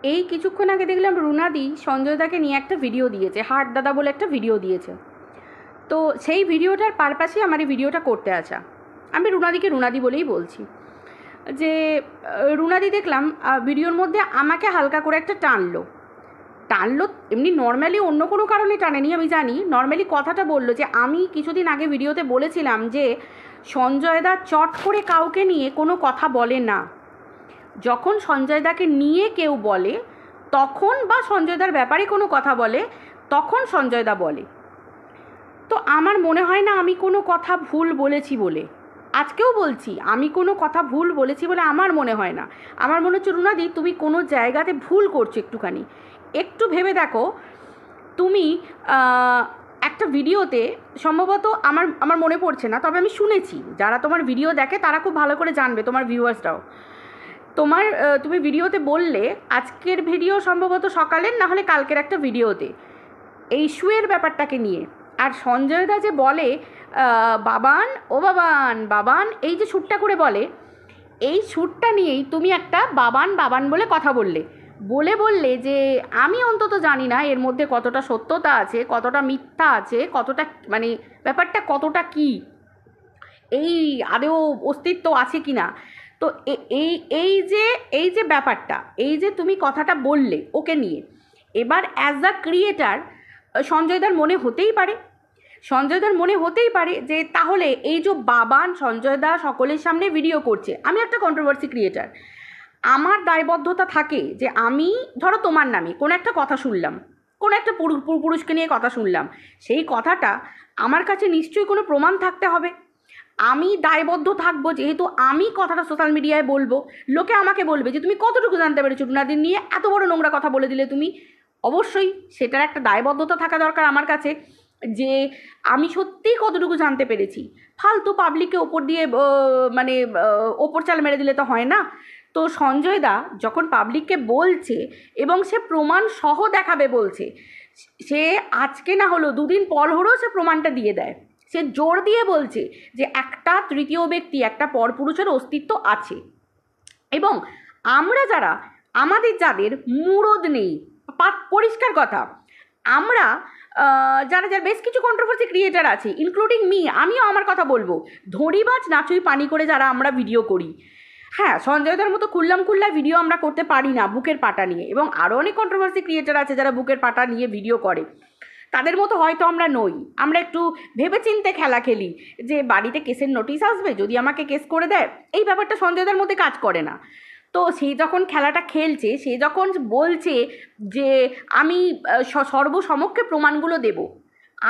এই কিছুক্ষণ আগে দেখলাম রুনাদি সঞ্জয়দাকে নিয়ে একটা ভিডিও দিয়েছে, হাট দাদা বলে একটা ভিডিও দিয়েছে। তো সেই ভিডিওটার পারপাসে আমার এই ভিডিওটা করতে আসা। আমি রুনাদিকে রুনাদি বলেই বলছি যে রুনাদি দেখলাম ভিডিওর মধ্যে আমাকে হালকা করে একটা টানলো। এমনি নর্মালি অন্য কোনো কারণে টানেনি, আমি জানি। নর্মালি কথাটা বললো যে আমি কিছুদিন আগে ভিডিওতে বলেছিলাম যে সঞ্জয়দা চট করে কাউকে নিয়ে কোনো কথা বলে না। যখন সঞ্জয়দাকে নিয়ে কেউ বলে তখন, বা সঞ্জয়দার ব্যাপারে কোনো কথা বলে তখন সঞ্জয়দা বলে। তো আমার মনে হয় না আমি কোনো কথা ভুল বলেছি বলে, আজকেও বলছি আমি কোনো কথা ভুল বলেছি বলে আমার মনে হয় না। আমার মনে হচ্ছে রুনাদি তুমি কোনো জায়গাতে ভুল করছো, একটুখানি একটু ভেবে দেখো। তুমি একটা ভিডিওতে সম্ভবত আমার মনে পড়ছে না, তবে আমি শুনেছি, যারা তোমার ভিডিও দেখে তারা খুব ভালো করে জানবে, তোমার ভিউয়ার্সরাও। তুমি ভিডিওতে বললে, আজকের ভিডিও সম্ভবত সকালের, না হলে কালকের একটা ভিডিওতে, এই শুয়ের ব্যাপারটাকে নিয়ে। আর সঞ্জয়দা যে বলে বাবান ও বাবান বাবান, এই যে সুরটা করে বলে, এই সুরটা নিয়েই তুমি একটা বাবান বাবান বলে কথা বললে যে আমি অন্তত জানি না এর মধ্যে কতটা সত্যতা আছে, কতটা মিথ্যা আছে, কতটা মানে ব্যাপারটা কতটা কি, এই আদৌ অস্তিত্ব আছে কি না। তো এই যে ব্যাপারটা, এই যে তুমি কথাটা বললে ওকে নিয়ে, এবার অ্যাজ আ ক্রিয়েটার সঞ্জয়দার মনে হতেই পারে যে তাহলে এই যে বাবান সঞ্জয়দা সকলের সামনে ভিডিও করছে, আমি একটা কন্ট্রোভার্সি ক্রিয়েটার, আমার দায়বদ্ধতা থাকে যে আমি ধরো তোমার নামে কোনো একটা কথা শুনলাম, কোনো একটা পুরুষকে নিয়ে কথা শুনলাম, সেই কথাটা আমার কাছে নিশ্চয়ই কোনো প্রমাণ থাকতে হবে। আমি দায়বদ্ধ থাকবো, যেহেতু আমি কথাটা সোশ্যাল মিডিয়ায় বলবো, লোকে আমাকে বলবে যে তুমি কতটুকু জানতে পেরেছো রুনাদির নিয়ে, এত বড় নোংরা কথা বলে দিলে তুমি। অবশ্যই সেটার একটা দায়বদ্ধতা থাকা দরকার আমার কাছে, যে আমি সত্যিই কতটুকু জানতে পেরেছি। ফালতু পাবলিককে ওপর দিয়ে মানে ওপর চাল মেরে দিলে তো হয় না। তো সঞ্জয়দা যখন পাবলিককে বলছে এবং সে প্রমাণ সহ দেখাবে বলছে, সে আজকে না হলো দুদিন পর হলেও সে প্রমাণটা দিয়ে দেয়। সে জোর দিয়ে বলছে যে একটা তৃতীয় ব্যক্তি, একটা পরপুরুষের অস্তিত্ব আছে। এবং আমরা যারা, আমাদের যাদের মুরদ নেই, পরিষ্কার কথা, আমরা যারা বেশ কিছু কন্ট্রোভার্সি ক্রিয়েটার আছে, ইনক্লুডিং আমিও আমার কথা বলবো, ধরিবাজ নাচুই পানি করে যারা আমরা ভিডিও করি, হ্যাঁ সঞ্জয়দার মতো খুল্লা ভিডিও আমরা করতে পারি না বুকের পাটা নিয়ে, এবং আরও অনেক কন্ট্রোভার্সি ক্রিয়েটার আছে যারা বুকের পাটা নিয়ে ভিডিও করে, তাদের মতো হয়তো আমরা নই। আমরা একটু ভেবেচিন্তে খেলা খেলি যে বাড়িতে কেসের নোটিশ আসবে, যদি আমাকে কেস করে দেয়, এই ব্যাপারটা সঞ্জয়দার মধ্যে কাজ করে না। তো সে যখন খেলাটা খেলছে, সে যখন বলছে যে আমি সর্বসমক্ষে প্রমাণগুলো দেব,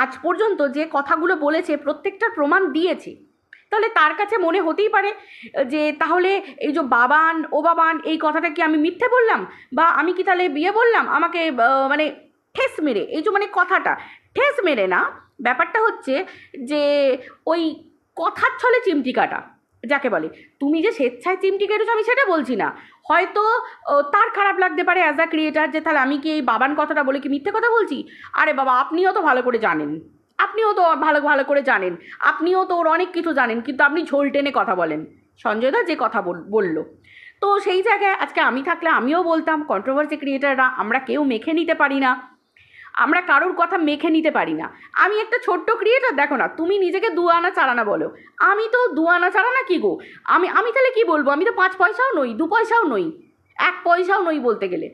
আজ পর্যন্ত যে কথাগুলো বলেছে প্রত্যেকটার প্রমাণ দিয়েছে, তাহলে তার কাছে মনে হতেই পারে যে তাহলে এই যে বাবান ও বাবান এই কথাটা কি আমি মিথ্যে বললাম, বা আমি কি তাহলে বিয়ে বললাম, আমাকে মানে ঠেস মেরে, এই যে মানে কথাটা ঠেস মেরে না, ব্যাপারটা হচ্ছে যে ওই কথার ছলে চিমটি কাটা যাকে বলে। তুমি যে স্বেচ্ছায় চিমটি কেটেছো আমি সেটা বলছি না, হয়তো তার খারাপ লাগতে পারে অ্যাজ আ ক্রিয়েটার, যে তাহলে আমি কি এই বাবান কথাটা বলে কি মিথ্যে কথা বলছি। আরে বাবা, আপনিও তো ভালো করে জানেন, ভালো করে জানেন, আপনিও তো ওর অনেক কিছু জানেন, কিন্তু আপনি ঝোল টেনে কথা বলেন। সঞ্জয়দা যে কথা বললো, তো সেই জায়গায় আজকে আমি থাকলে আমিও বলতাম, কন্ট্রোভার্সি ক্রিয়েটাররা আমরা কেউ মেখে নিতে পারি না, আমরা কারোর কথা মেখে নিতে পারি না। আমি একটা ছোট্ট ক্রিয়েটার, দেখো না, তুমি নিজেকে 2 আনা 4 আনা বলো, আমি তো 2 আনা 4 আনা কি গো, আমি তাহলে কি বলবো, আমি তো 5 পয়সাও নই, 2 পয়সাও নই, 1 পয়সাও নই বলতে গেলে।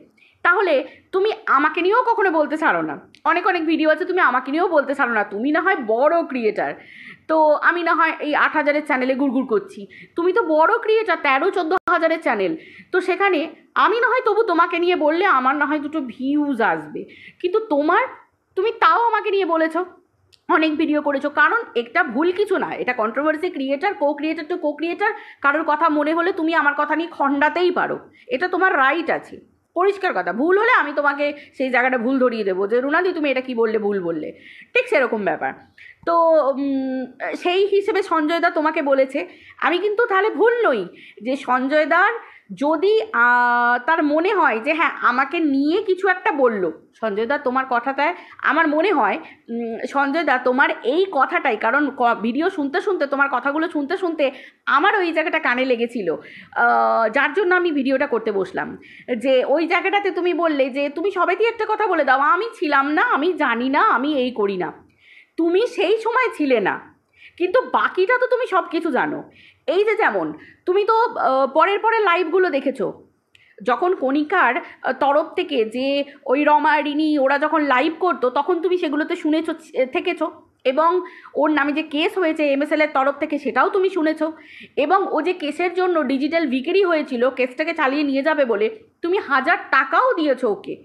তাহলে তুমি আমাকে নিয়েও কখনো বলতে ছাড়ো না, অনেক ভিডিও আছে তুমি আমাকে নিয়েও বলতে ছাড়ো না, তুমি না হয় বড় ক্রিয়েটার, তো আমি না হয় এই 8,000-এর চ্যানেলে গুড়গুড় করছি, তুমি তো বড় ক্রিয়েটার, 13-14 হাজারের চ্যানেল, তো সেখানে আমি না হয় তবু তোমাকে নিয়ে বললে আমার না হয় 2টো ভিউজ আসবে, কিন্তু তুমি তাও আমাকে নিয়ে বলেছো, অনেক ভিডিও করেছো, কারণ এটা ভুল কিছু না, এটা controversy creator, creator two creator, কারোর কথা মনে হলে তুমি আমার কথা নিয়ে খণ্ডাতেই পারো, এটা তোমার রাইট আছে, পরিষ্কার কথা। ভুল হলে আমি তোমাকে সেই জায়গাটা ভুল ধরিয়ে দেবো যে রুনাদি তুমি এটা কি বললে, ভুল বললে, ঠিক সেরকম ব্যাপার। তো সেই হিসেবে সঞ্জয়দা তোমাকে বলেছে, আমি কিন্তু তাহলে ভুল নই যে সঞ্জয়দার যদি তার মনে হয় যে হ্যাঁ আমাকে নিয়ে কিছু একটা বললো, সঞ্জয় দা তোমার কথাটায় আমার মনে হয় সঞ্জয় দা তোমার এই কথাটাই, কারণ ভিডিও শুনতে শুনতে তোমার কথাগুলো শুনতে শুনতে আমার ওই জায়গাটা কানে লেগেছিল, যার জন্য আমি ভিডিওটা করতে বসলাম। যে ওই জায়গাটাতে তুমি বললে যে তুমি সবেতেই একটা কথা বলে দাও, আমি ছিলাম না, আমি জানি না, আমি এই করি না। তুমি সেই সময় ছিলে না, কিন্তু বাকিটা তো তুমি সব কিছু জানো। এই যে যেমন তুমি তো পরের লাইভগুলো দেখেছো, যখন কণিকার তরফ থেকে যে ওই রমা রিনি ওরা যখন লাইভ করতো তখন তুমি সেগুলোতে শুনেছো, থেকেছো, এবং ওর নামে যে কেস হয়েছে MSL এর তরফ থেকে সেটাও তুমি শুনেছো, এবং ও যে কেসের জন্য ডিজিটাল বিক্রি হয়েছিল কেসটাকে চালিয়ে নিয়ে যাবে বলে তুমি 1000 টাকাও দিয়েছো ওকে।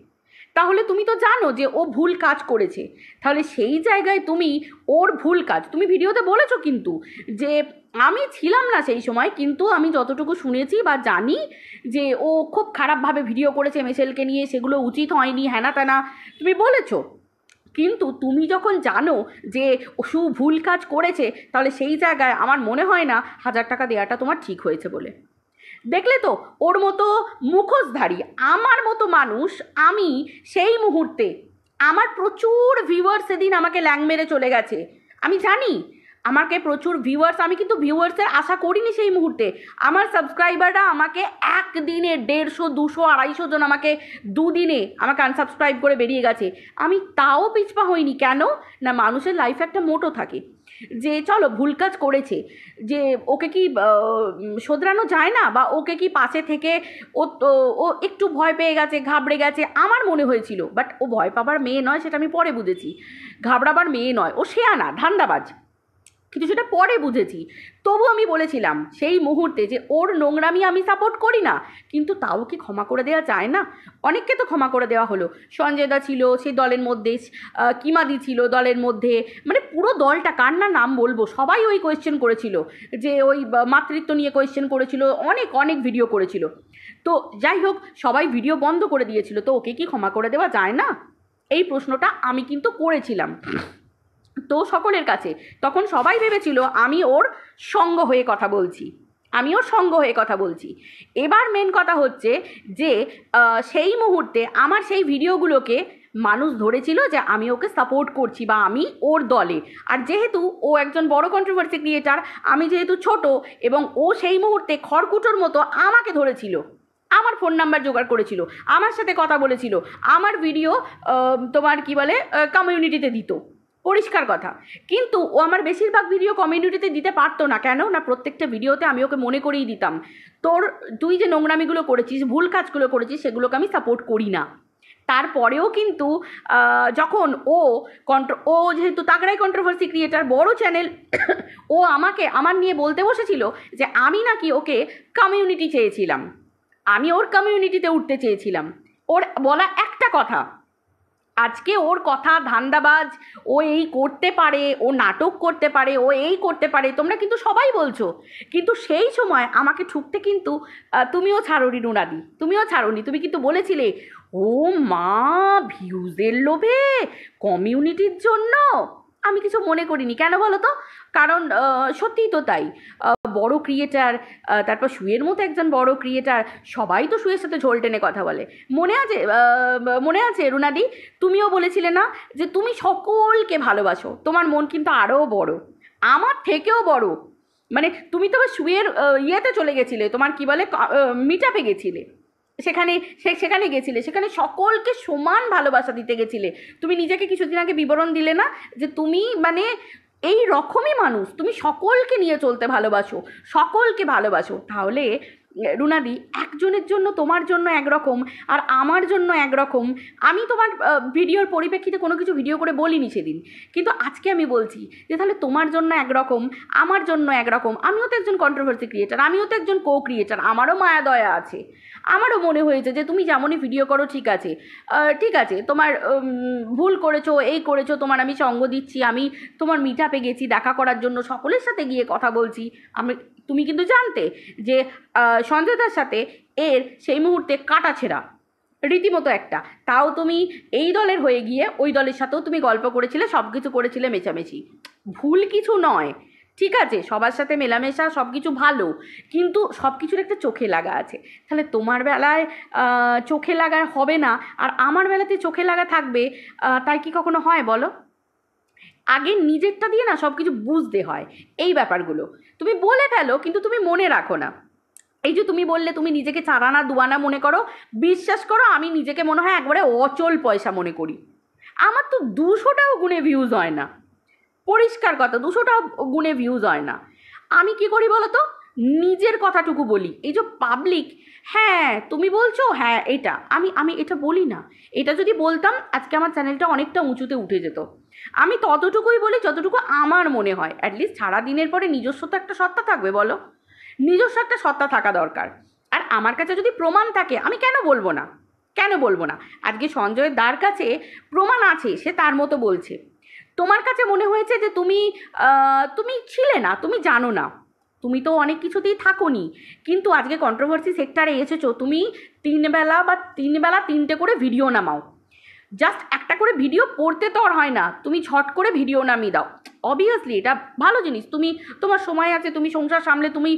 তাহলে তুমি তো জানো যে ও ভুল কাজ করেছে। তাহলে সেই জায়গায় তুমি ওর ভুল কাজ তুমি ভিডিওতে বলেছো, কিন্তু যে আমি ছিলাম না সেই সময়, কিন্তু আমি যতটুকু শুনেছি বা জানি যে ও খুব খারাপভাবে ভিডিও করেছে MSLকে নিয়ে, সেগুলো উচিত হয়নি, হ্যানা ত্যানা তুমি বলেছো। কিন্তু তুমি যখন জানো যে সু ভুল কাজ করেছে, তাহলে সেই জায়গায় আমার মনে হয় না 1000 টাকা দেওয়াটা তোমার ঠিক হয়েছে বলে। দেখলে তো ওর মতো মুখোশধারী আমার মতো মানুষ, আমি সেই মুহূর্তে আমার প্রচুর ভিউয়ার্স সেদিন আমাকে ল্যাং মেরে চলে গেছে, আমি জানি আমাকে প্রচুর ভিউয়ার্স, আমি কিন্তু ভিউয়ার্সের আশা করিনি সেই মুহূর্তে। আমার সাবস্ক্রাইবাররা আমাকে একদিনে 150, 200, 250 জন আমাকে দুদিনে আমাকে আনসাবস্ক্রাইব করে বেরিয়ে গেছে। আমি তাও পিছপা হইনি। কেন না, মানুষের লাইফে একটা মোটো থাকে যে চলো ভুল কাজ করেছে, যে ওকে কি শোধরানো যায় না, বা ওকে কি পাশে থেকে ও একটু ভয় পেয়ে গেছে, ঘাবড়ে গেছে, আমার মনে হয়েছিল। বাট ও ভয় পাবার মেয়ে নয়, সেটা আমি পরে বুঝেছি। ঘাবড়াবার মেয়ে নয়, ও শেয়ানা ধান্দাবাজ, কিন্তু সেটা পরে বুঝেছি। তবু আমি বলেছিলাম সেই মুহূর্তে যে ওর নোংরামি আমি সাপোর্ট করি না, কিন্তু তাও কি ক্ষমা করে দেওয়া যায় না? অনেককে তো ক্ষমা করে দেওয়া হলো। সঞ্জয় দা ছিল সেই দলের মধ্যে, কিমাদি ছিল দলের মধ্যে, মানে পুরো দলটা, কার না নাম বলবো, সবাই ওই কোয়েশ্চেন করেছিল, যে ওই মাতৃত্ব নিয়ে কোয়েশ্চেন করেছিল, অনেক অনেক ভিডিও করেছিল। তো যাই হোক, সবাই ভিডিও বন্ধ করে দিয়েছিল, তো ওকে কি ক্ষমা করে দেওয়া যায় না? এই প্রশ্নটা আমি কিন্তু করেছিলাম তো সকলের কাছে। তখন সবাই ভেবেছিল আমি ওর সঙ্গ হয়ে কথা বলছি, আমি ওর সঙ্গ হয়ে কথা বলছি। এবার মেন কথা হচ্ছে যে সেই মুহূর্তে আমার সেই ভিডিওগুলোকে মানুষ ধরেছিল যে আমি ওকে সাপোর্ট করছি বা আমি ওর দলে। আর যেহেতু ও একজন বড় কন্ট্রোভার্সি ক্রিয়েটার, আমি যেহেতু ছোট, এবং ও সেই মুহূর্তে খড়কুটোর মতো আমাকে ধরেছিল, আমার ফোন নাম্বার জোগাড় করেছিল, আমার সাথে কথা বলেছিল, আমার ভিডিও তোমার কি বলে কমিউনিটিতে দিত, পরিষ্কার কথা। কিন্তু ও আমার বেশিরভাগ ভিডিও কমিউনিটিতে দিতে পারতো না। কেন না, প্রত্যেকটা ভিডিওতে আমি ওকে মনে করেই দিতাম তুই যে নোংরামিগুলো করেছিস, ভুল কাজগুলো করেছিস, সেগুলোকে আমি সাপোর্ট করি না। তারপরেও কিন্তু যখন ও যেহেতু তাগড়াই কন্ট্রোভার্সি ক্রিয়েটার, বড় চ্যানেল, ও আমার নিয়ে বলতে বসেছিল যে আমি নাকি ওকে কমিউনিটি চেয়েছিলাম, আমি ওর কমিউনিটিতে উঠতে চেয়েছিলাম। ওর বলা একটা কথা, আজকে ওর কথা ধান্দাবাজ, ও এই করতে পারে, ও নাটক করতে পারে, ও এই করতে পারে, তোমরা কিন্তু সবাই বলছো। কিন্তু সেই সময় আমাকে ঠুকতে কিন্তু তুমিও ছাড়োনি রুনাদি, তুমিও ছাড়োনি। তুমি কিন্তু বলেছিলে ও মা ভিউজের লোভে, কমিউনিটির জন্য। আমি কিছু মনে করিনি। কেন বলো তো? কারণ সত্যিই তো তাই, বড় ক্রিয়েটার, তারপর শুয়ের মতো একজন বড় ক্রিয়েটার, সবাই তো শুয়ের সাথে ঝোল টেনে কথা বলে। মনে আছে রুনাদি, তুমিও বলেছিলে না যে তুমি সকলকে ভালোবাসো, তোমার মন কিন্তু আরও বড়, আমার থেকেও বড়। মানে তুমি তো শুয়ের ইয়েতে চলে গেছিলে, তোমার কি বলে মিট আপে গেছিলে, সেখানে গেছিলে, সেখানে সকলকে সমান ভালোবাসা দিতে গেছিলে। তুমি নিজেকে কিছুদিন আগে বিবরণ দিলে না যে তুমি মানে এই রকমই মানুষ, তুমি সকলকে নিয়ে চলতে ভালোবাসো, সকলকে ভালোবাসো। তাহলে রুনাদি, একজনের জন্য তোমার জন্য একরকম আর আমার জন্য একরকম। আমি তোমার ভিডিওর পরিপ্রেক্ষিতে কোনো কিছু ভিডিও করে বলিনি সেদিন, কিন্তু আজকে আমি বলছি যে তাহলে তোমার জন্য একরকম, আমার জন্য একরকম। আমিও তো একজন কন্ট্রোভার্সি ক্রিয়েটার, আমিও তো একজন কো ক্রিয়েটার, আমারও মায়া দয়া আছে। আমারও মনে হয়েছে যে তুমি যেমনই ভিডিও করো ঠিক আছে, ঠিক আছে, তোমার ভুল করেছো, এই করেছো, তোমার আমি সঙ্গ দিচ্ছি, আমি তোমার মিট আপে গেছি দেখা করার জন্য, সকলের সাথে গিয়ে কথা বলছি। তুমি কিন্তু জানতে যে সঞ্জয় দার সাথে এর সেই মুহূর্তে কাটা ছেঁড়া রীতিমতো একটা, তাও তুমি এই দলের হয়ে গিয়ে ওই দলের সাথেও তুমি গল্প করেছিলে, সব কিছু করেছিলে মেচামেচি, ভুল কিছু নয়, ঠিক আছে, সবার সাথে মেলামেশা সব কিছু ভালো, কিন্তু সব কিছুর একটা চোখে লাগা আছে। তাহলে তোমার বেলায় চোখে লাগা হবে না আর আমার বেলাতে চোখে লাগা থাকবে, তাই কি কখনো হয় বলো? আগে নিজেরটা দিয়ে না সব কিছু বুঝতে হয়। এই ব্যাপারগুলো তুমি বলে ফেলো, কিন্তু তুমি মনে রাখো না। এই যে তুমি বললে তুমি নিজেকে চারানা দুয়ানা মনে করো, বিশ্বাস করো আমি নিজেকে মনে হয় একবারে অচল পয়সা মনে করি। আমার তো 200টাও গুণে ভিউজ হয় না, পরিষ্কার কথা, 200টাও গুণে ভিউজ হয় না। আমি কি করি বলো তো? নিজের কথাটুকু বলি। এই যে পাবলিক, হ্যাঁ তুমি বলছো, হ্যাঁ এটা আমি আমি এটা বলি না। এটা যদি বলতাম আজকে আমার চ্যানেলটা অনেকটা উঁচুতে উঠে যেত। আমি ততটুকুই বলি যতটুকু আমার মনে হয়। অ্যাটলিস্ট সারাদিনের পরে নিজস্ব তো একটা সত্তা থাকবে বলো, নিজস্ব একটা সত্তা থাকা দরকার। আর আমার কাছে যদি প্রমাণ থাকে আমি কেন বলবো না, কেন বলবো না? আজকে সঞ্জয় দার কাছে প্রমাণ আছে, সে তার মতো বলছে। তোমার কাছে মনে হয়েছে যে তুমি তুমি ছিলে না, তুমি জানো না, তুমি তো অনেক কিছুতেই থাকোনি, কিন্তু আজকে কন্ট্রোভার্সি সেক্টরে এসেছো তুমি। 3 বেলা 3টে করে ভিডিও নামাও, জাস্ট একটা করে ভিডিও পড়তে তো আর হয় না, তুমি ঝট করে ভিডিও নামিয়ে দাও। অবভিয়াসলি এটা ভালো জিনিস, তুমি তোমার সময় আছে, তুমি সংসার সামলে তুমি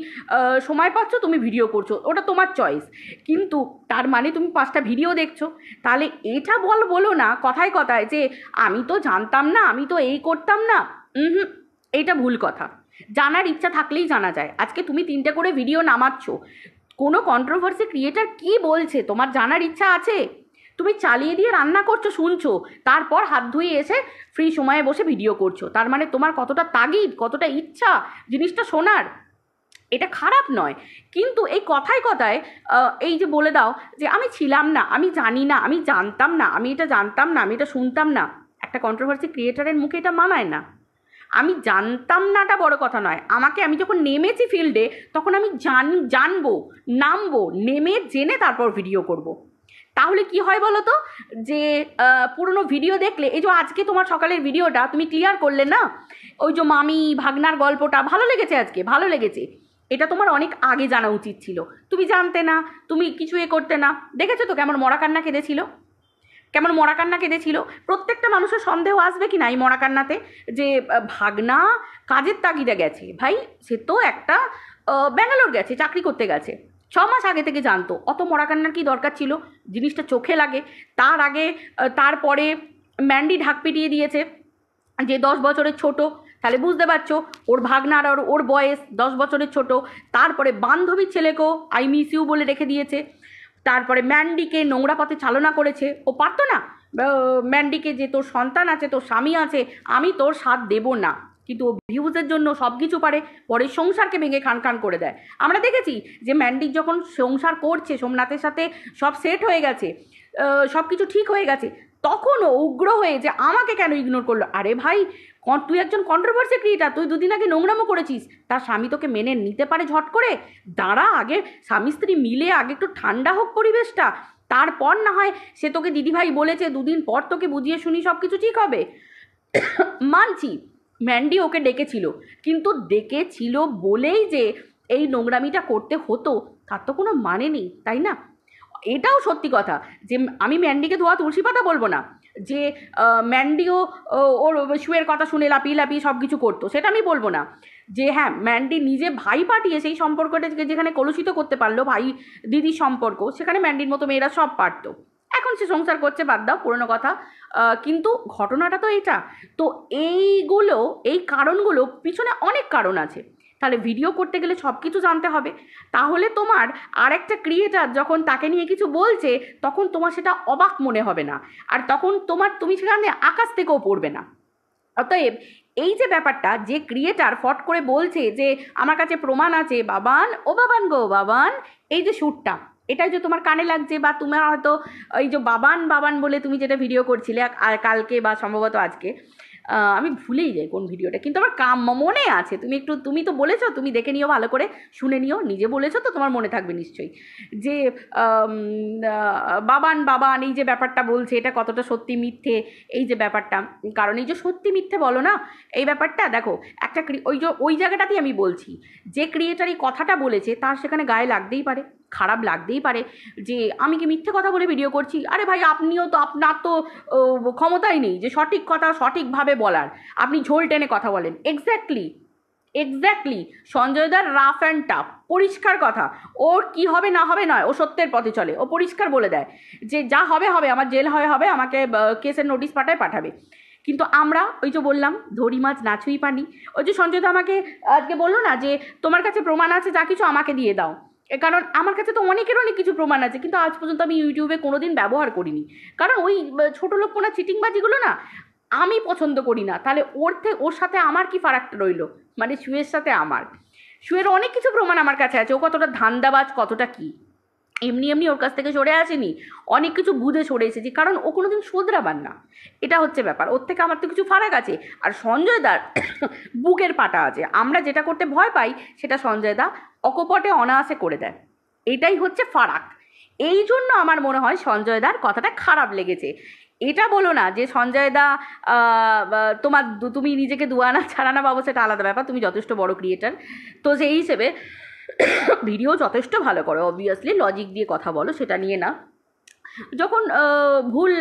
সময় পাচ্ছ, তুমি ভিডিও করছো, ওটা তোমার চয়েস। কিন্তু তার মানে তুমি 5টা ভিডিও দেখছো। তাহলে এটা বলো না কথায় কথায় যে আমি তো জানতাম না, আমি তো এই করতাম না। হুম, এইটা ভুল কথা। জানার ইচ্ছা থাকলেই জানা যায়। আজকে তুমি 3টে করে ভিডিও নামাচ্ছ, কোনো কন্ট্রোভার্সি ক্রিয়েটার কী বলছে তোমার জানার ইচ্ছা আছে? তুমি চালিয়ে দিয়ে রান্না করছো, শুনছো, তারপর হাত ধুয়ে এসে ফ্রি সময়ে বসে ভিডিও করছো। তার মানে তোমার কতটা তাগিদ, কতটা ইচ্ছা জিনিসটা শোনার। এটা খারাপ নয়, কিন্তু এই কথায় কথায় এই যে বলে দাও যে আমি ছিলাম না, আমি জানি না, আমি জানতাম না, আমি এটা জানতাম না, আমি এটা শুনতাম না। একটা কন্ট্রোভার্সি ক্রিয়েটারের মুখে এটা মানায় না। আমি জানতাম নাটা বড় কথা নয়, আমি যখন নেমেছি ফিল্ডে তখন আমি জানবো, নামবো, নেমে জেনে তারপর ভিডিও করব। তাহলে কি হয় বলো তো? যে পুরনো ভিডিও দেখলে, এই যে আজকে তোমার সকালের ভিডিওটা তুমি ক্লিয়ার করলে না, ওই যে মামি ভাগনার গল্পটা ভালো লেগেছে, আজকে ভালো লেগেছে। এটা তোমার অনেক আগে জানা উচিত ছিল, তুমি জানতে না, তুমি কিছু করতে না। দেখেছো তো কেমন মরা কান্না কেঁদেছিল, কেমন মরা কান্না কেঁদেছিল। প্রত্যেকটা মানুষের সন্দেহ আসবে কি না এই মরা কান্নাতে, যে ভাগনা কাজের তাগিদে গেছে, ভাই সে তো একটা ব্যাঙ্গালোর গেছে, চাকরি করতে গেছে, 6 মাস আগে থেকে জানতো, অত মরা কান্নার কি দরকার ছিল? জিনিসটা চোখে লাগে। তার আগে তারপরে ম্যান্ডি ঢাক পিটিয়ে দিয়েছে যে 10 বছরের ছোট, তাহলে বুঝতে পারছো ওর ভাগনার আর ওর বয়স 10 বছরের ছোট। তারপরে বান্ধবীর ছেলেকেও আই মিস ইউ বলে রেখে দিয়েছে। তারপরে ম্যান্ডিকে নোংরা পথে চালনা করেছে। ও পারতো না ম্যান্ডিকে, যে তোর সন্তান আছে, তোর স্বামী আছে, আমি তোর সাথ দেব না, কিন্তু ও ভিউজের জন্য সব কিছু পারে, পরে সংসারকে ভেঙে খান খান করে দেয়। আমরা দেখেছি যে ম্যান্ডি যখন সংসার করছে সোমনাথের সাথে, সব সেট হয়ে গেছে, সব কিছু ঠিক হয়ে গেছে, তখনও উগ্র হয়ে যে আমাকে কেন ইগনোর করলো। আরে ভাই, তুই একজন কন্ট্রোভার্সি ক্রিয়েটার, তুই 2 দিন আগে নোংরামো করেছিস, তার স্বামী তোকে মেনে নিতে পারে ঝট করে? দাঁড়া, আগে স্বামী স্ত্রী মিলে আগে একটু ঠান্ডা হোক পরিবেশটা, তারপর না হয় সে তোকে দিদিভাই বলেছে, 2 দিন পর তোকে বুঝিয়ে শুনি সব কিছু ঠিক হবে। মানছি ম্যান্ডি ওকে ডেকেছিল, কিন্তু ডেকেছিল বলেই যে এই নোংরামিটা করতে হতো তার তো কোনো মানে নেই, তাই না? এটাও সত্যি কথা যে আমি ম্যান্ডিকে ধোয়া তুলসী পাতা বলবো না, যে ম্যান্ডিও ওর শুয়ের কথা শুনে লাপিয়ে লাপিয়ে সব কিছু করতো, সেটা আমি বলবো না। যে হ্যাঁ, ম্যান্ডি নিজে ভাই পাঠিয়ে সেই সম্পর্কটাকে যেখানে কলুষিত করতে পারলো, ভাই দিদির সম্পর্ক, সেখানে ম্যান্ডির মতো মেয়েরা সব পারতো। এখন সে সংসার করছে, বাদ দাও, পুরনো কথা। কিন্তু ঘটনাটা তো এটা। তো এইগুলো, এই কারণগুলো পিছনে অনেক কারণ আছে। তাহলে ভিডিও করতে গেলে সব কিছু জানতে হবে। তাহলে তোমার আরেকটা ক্রিয়েটার যখন তাকে নিয়ে কিছু বলছে, তখন তোমার সেটা অবাক মনে হবে না, আর তখন তুমি সেখানে আকাশ থেকেও পড়বে না। অতএব এই যে ব্যাপারটা, যে ক্রিয়েটার ফট করে বলছে যে আমার কাছে প্রমাণ আছে, বাবান ও বাবান গো বাবান, এই যে শ্যুটটা, এটাই যে তোমার কানে লাগছে, বা তোমার হয়তো এই যে বাবান বাবান বলে তুমি যেটা ভিডিও করছিলে কালকে বা সম্ভবত আজকে, আমি ভুলেই যাই কোন ভিডিওটা, কিন্তু আমার মনে আছে। তুমি তো বলেছো, তুমি দেখে নিও, ভালো করে শুনে নিও, নিজে বলেছো তো তোমার মনে থাকবে নিশ্চয়ই, যে বাবান বাবান এই যে ব্যাপারটা বলছে, এটা কতটা সত্যি মিথ্যে, এই যে ব্যাপারটা। কারণ এই যে সত্যি মিথ্যে বলো না, এই ব্যাপারটা দেখো, একটা ওই জায়গাটাতেই আমি বলছি, যে ক্রিয়েটার এই কথাটা বলেছে তার সেখানে গায়ে লাগতেই পারে, খারাপ লাগতেই পারে, যে আমি কি মিথ্যে কথা বলে ভিডিও করছি। আরে ভাই, আপনিও তো, আপনার তো ক্ষমতাই নেই যে সঠিক কথা সঠিকভাবে বলার, আপনি ঝোল টেনে কথা বলেন। এক্স্যাক্টলি, এক্স্যাক্টলি, সঞ্জয়দার রাফ অ্যান্ড টাফ, পরিষ্কার কথা। ওর কি হবে না হবে নয়, ও সত্যের পথে চলে, ও পরিষ্কার বলে দেয় যে যা হবে হবে, আমার জেল হবে, আমাকে কেসের নোটিশ পাঠাবে। কিন্তু আমরা ওই যে বললাম, ধরি মাছ নাছুই পানি। ওই যে সঞ্জয়দা আমাকে আজকে বললো না যে তোমার কাছে প্রমাণ আছে, যা কিছু আমাকে দিয়ে দাও, কারণ আমার কাছে তো অনেকের অনেক কিছু প্রমাণ আছে, কিন্তু আজ পর্যন্ত আমি ইউটিউবে কোনো দিন ব্যবহার করিনি, কারণ ওই ছোটো লোকপোনা চিটিংবাজিগুলো না আমি পছন্দ করি না। তাহলে ওর সাথে আমার কি ফারাকটা রইলো, মানে শুয়ের সাথে আমার, শুয়ের অনেক কিছু প্রমাণ আমার কাছে আছে, ও কতটা ধান্দাবাজ, কতটা কি। এমনি এমনি ওর কাছ থেকে সরে আসেনি, অনেক কিছু বুঝে সরে এসেছি, কারণ ও কোনোদিন শোধরাবার না, এটা হচ্ছে ব্যাপার। ওর থেকে আমার তো কিছু ফারাক আছে। আর সঞ্জয়দার বুকের পাটা আছে, আমরা যেটা করতে ভয় পাই সেটা সঞ্জয়দা অকপটে অনায়াসে করে দেয়, এটাই হচ্ছে ফারাক। এই জন্য আমার মনে হয় সঞ্জয়দার কথাটা খারাপ লেগেছে। এটা বলো না যে সঞ্জয়দা তুমি নিজেকে দুয়ানা ছাড়ানা পাবো, সেটা আলাদা ব্যাপার, তুমি যথেষ্ট বড় ক্রিয়েটার, তো সেই হিসেবে ভিডিও যথেষ্ট ভালো করো, অবভিয়াসলি লজিক দিয়ে কথা বলো, সেটা নিয়ে না। যখন ভুল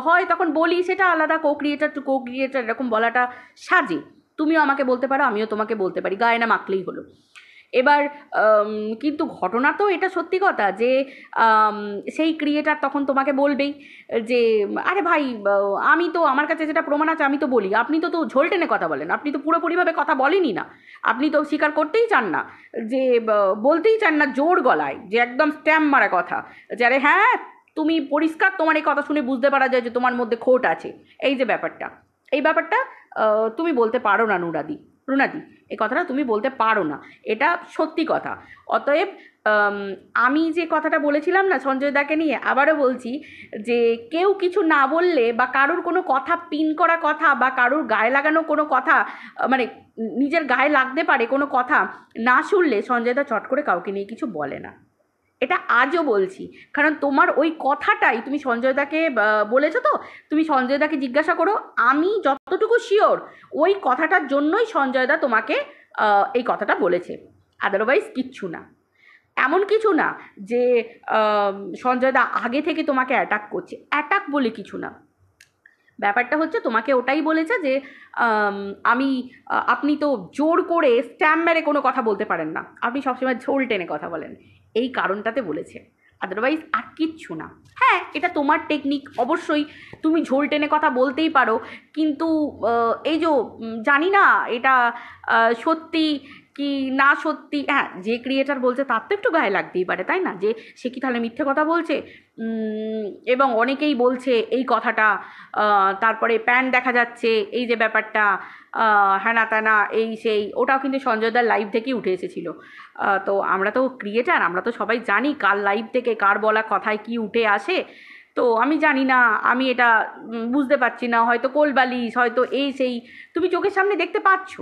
হয় তখন বলি, সেটা আলাদা, কো ক্রিয়েটার টু কো ক্রিয়েটার এরকম বলাটা সাজে, তুমিও আমাকে বলতে পারো, আমিও তোমাকে বলতে পারি, গায়ে না মাখলেই হলো। এবার কিন্তু ঘটনা তো এটা সত্যি কথা যে সেই ক্রিয়েটার তখন তোমাকে বলবেই যে আরে ভাই, আমি তো আমার কাছে যেটা প্রমাণ আছে আমি তো বলি, আপনি তো ঝোল টেনে কথা বলেন, আপনি তো পুরোপুরিভাবে কথা বলেনই না, আপনি তো স্বীকার করতেই চান না, যে বলতেই চান না জোর গলায়, যে একদম স্ট্যাম্প মারা কথা, যে আরে হ্যাঁ তুমি পরিষ্কার, তোমার এই কথা শুনে বুঝতে পারা যায় যে তোমার মধ্যে খোট আছে, এই যে ব্যাপারটা, এই ব্যাপারটা তুমি বলতে পারো না রুনাদি, এই কথাটা তুমি বলতে পারো না, এটা সত্যি কথা। অতএব আমি যে কথাটা বলেছিলাম না সঞ্জয়দাকে নিয়ে, আবারও বলছি যে কেউ কিছু না বললে, বা কারোর কোনো কথা পিন করা কথা, বা কারোর গায়ে লাগানো কোনো কথা, মানে নিজের গায়ে লাগতে পারে কোনো কথা না শুনলে সঞ্জয়দা চট করে কাউকে নিয়ে কিছু বলে না, এটা আজও বলছি। কারণ তোমার ওই কথাটাই তুমি সঞ্জয়দাকে বলেছো, তো তুমি সঞ্জয়দাকে জিজ্ঞাসা করো, আমি যতটুকু শিওর ওই কথাটার জন্যই সঞ্জয়দা তোমাকে এই কথাটা বলেছে, আদারওয়াইজ কিচ্ছু না। এমন কিছু না যে সঞ্জয়দা আগে থেকে তোমাকে অ্যাটাক করছে, অ্যাটাক বলে কিছু না। ব্যাপারটা হচ্ছে তোমাকে ওটাই বলেছে যে আপনি তো জোর করে স্ট্যাম্প মেরে কোনো কথা বলতে পারেন না, আপনি সবসময় ঝোল টেনে কথা বলেন, এই কারণটাতে বলেছে, আদারওয়াইজ আর কিচ্ছু না। হ্যাঁ, এটা তোমার টেকনিক, অবশ্যই তুমি ঝোল টেনে কথা বলতেই পারো, কিন্তু এই যে জানি না এটা সত্যি কি না সত্যি, হ্যাঁ যে ক্রিয়েটার বলছে তার তো একটু গায়ে লাগতেই পারে, তাই না, যে সে কি তাহলে মিথ্যে কথা বলছে। এবং অনেকেই বলছে এই কথাটা, তারপরে প্যান্ট দেখা যাচ্ছে, এই যে ব্যাপারটা, হ্যানা ত্যানা এই সেই, ওটাও কিন্তু সঞ্জয়দার লাইভ থেকেই উঠে এসেছিলো। তো আমরা তো ক্রিয়েটার, আমরা তো সবাই জানি কার লাইভ থেকে কার বলা কথায় কি উঠে আসে। তো আমি জানি না, আমি এটা বুঝতে পারছি না, হয়তো কোলবালিশ, হয়তো এই সেই, তুমি চোখের সামনে দেখতে পাচ্ছ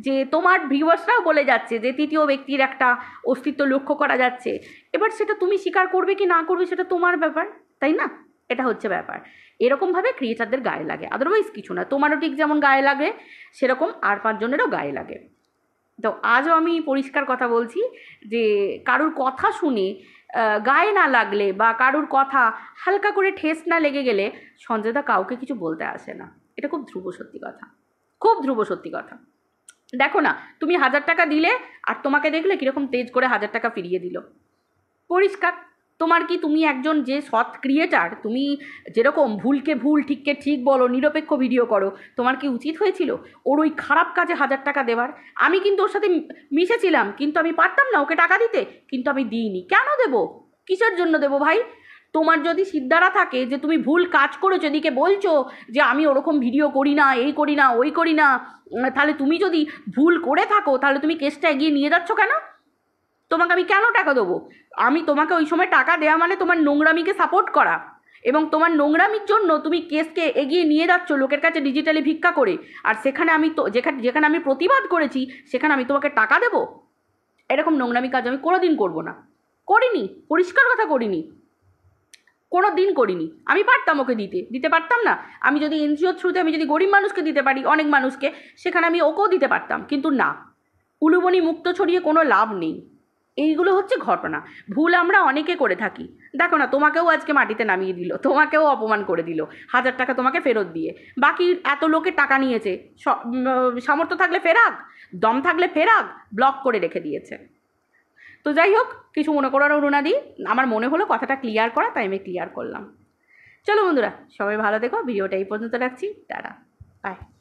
যে তোমার ভিউয়ার্সরাও বলে যাচ্ছে যে তৃতীয় ব্যক্তির একটা অস্তিত্ব লক্ষ্য করা যাচ্ছে। এবার সেটা তুমি স্বীকার করবে কি না করবে সেটা তোমার ব্যাপার, তাই না, এটা হচ্ছে ব্যাপার। এরকমভাবে ক্রিয়েটারদের গায়ে লাগে, আদারওয়াইজ কিছু না। তোমারও ঠিক যেমন গায়ে লাগে সেরকম আর 5 জনেরও গায়ে লাগে। তো আজও আমি পরিষ্কার কথা বলছি যে কারুর কথা শুনে গায়ে না লাগলে, বা কারুর কথা হালকা করে ঠেস না লেগে গেলে সঞ্জয়দা কাউকে কিছু বলতে আসে না, এটা খুব ধ্রুব সত্যি কথা, খুব ধ্রুব সত্যি কথা। দেখো না, তুমি 1000 টাকা দিলে আর তোমাকে দেখলে কীরকম তেজ করে 1000 টাকা ফিরিয়ে দিল, পরিষ্কার। তোমার কি, তুমি একজন যে সৎ ক্রিয়েটার, তুমি যেরকম ভুলকে ভুল ঠিককে ঠিক বলো, নিরপেক্ষ ভিডিও করো, তোমার কি উচিত হয়েছিল ওর ওই খারাপ কাজে 1000 টাকা দেওয়ার? আমি কিন্তু ওর সাথে মিশেছিলাম, কিন্তু আমি পারতাম না ওকে টাকা দিতে, কিন্তু আমি দিইনি। কেন দেবো, কিসের জন্য দেবো ভাই? তোমার যদি সিদ্ধারা থাকে যে তুমি ভুল কাজ করেছো, এদিকে বলছো যে আমি ওরকম ভিডিও করি না, এই করি না, ওই করি না, তাহলে তুমি যদি ভুল করে থাকো তাহলে তুমি কেসটা এগিয়ে নিয়ে যাচ্ছ কেন? তোমাকে আমি কেন টাকা দেবো? আমি তোমাকে ওই সময় টাকা দেওয়া মানে তোমার নোংরামিকে সাপোর্ট করা, এবং তোমার নোংরামির জন্য তুমি কেসকে এগিয়ে নিয়ে যাচ্ছ লোকের কাছে ডিজিটালি ভিক্ষা করে, আর সেখানে আমি তো যেখানে আমি প্রতিবাদ করেছি সেখানে আমি তোমাকে টাকা দেবো? এরকম নোংরামি কাজ আমি কোনোদিন করবো না, করিনি, পরিষ্কার কথা করিনি, কোনো দিন করিনি। আমি পারতাম ওকে দিতে পারতাম না? আমি যদি এনজিওর থ্রুতে আমি যদি গরিব মানুষকে দিতে পারি, অনেক মানুষকে, সেখানে আমি ওকেও দিতে পারতাম, কিন্তু না, উলুবনি মুক্ত ছড়িয়ে কোনো লাভ নেই। এইগুলো হচ্ছে ঘটনা। ভুল আমরা অনেকে করে থাকি। দেখো না, তোমাকেও আজকে মাটিতে নামিয়ে দিল, তোমাকেও অপমান করে দিল 1000 টাকা তোমাকে ফেরত দিয়ে, বাকি এত লোকে টাকা নিয়েছে, সামর্থ্য থাকলে ফেরাক। দম থাকলে ফেরাক, ব্লক করে রেখে দিয়েছে। তো যাই হোক, কিছু মনে করো না রুনাদি, আমার মনে হলো কথাটা ক্লিয়ার করা, তাই আমি ক্লিয়ার করলাম। চলো বন্ধুরা, সবাই ভালো দেখো, ভিডিওটা এই পর্যন্ত রাখছি, টাটা, বাই।